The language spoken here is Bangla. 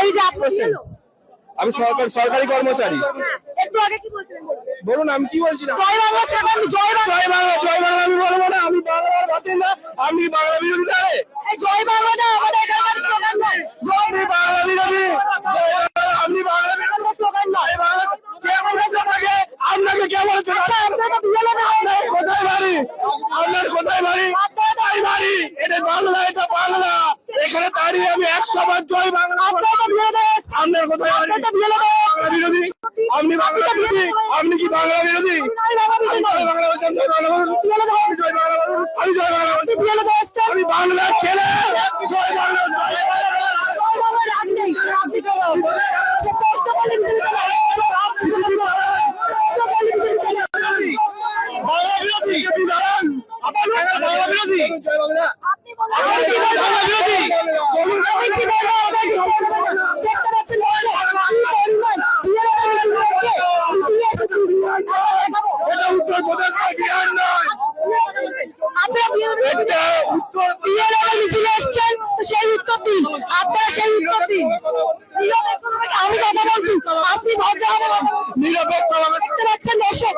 এই যে আপনি আমি সরকারি কর্মচারী। একটু আগে কি বলছিলেন বলুন, আমি কি বলছি না? জয় বাংলা স্লোগান, জয় বাংলা, জয় বাংলা, জয় বাংলা আমি বলবো না। আমি বাংলার বাসিন্দা, আমি বাংলা বিরোধী নয়। এই জয় বাংলাটা আমাদের এখানকার স্লোগান নয়। আপনি বাংলা বিরোধী, আপনি বাংলা বিরোধী স্লোগান নয়। কে বলেছে আপনাকে? আপনাকে কে বলেছে? আচ্ছা, আপনাকে বিয়ে লাগে আপনার কোথায় বাড়ি? আপনার কোথায় বাড়ি? কোথায় বাড়ি? এটা বাংলা, এটা বাংলা। এখানে দাঁড়িয়ে আমি 100 বার জয় বাংলা। আপনাকে বিয়ে দেয়, আপনার কোথায় বাড়ি? আপনাকে বিয়ে লাগে বাংলা বিরোধী? আপনি বাংলা বিরোধী? আপনি কি বাংলা বিরোধী? আমি বাংলা বিরোধী নই। বাংলা বলছেন, জয় বাংলা বলুন। আমি জয় বাংলা বলুন। আমি জয় বাংলা বলছি। বিয়ে লাগে আসছে আমি বাংলার ছেলে। জয় বাংলা, জয় বাংলা। জয় বাংলা রাগ নেই, আপনি কেন সে কষ্ট বলে বিরোধী করে বাংলা বিরোধী দাঁড়ান। আপনারা বাংলা বিরোধী? আপনি বলেন আপনি কি বাংলা বিরোধী? বলুন। আমি কি বলবো? দেখতে পাচ্ছেন এটা উত্তরপ্রদেশ, বিহার নয়। এটা উত্তর মিছিলে এসছেন, তো সেই উত্তর দিন, আপনারা সেই উত্তর দিন। আমি কথা বলছি, আপনি ভদ্রভাবে নিরপেক্ষ দেখতে পাচ্ছেন দর্শক।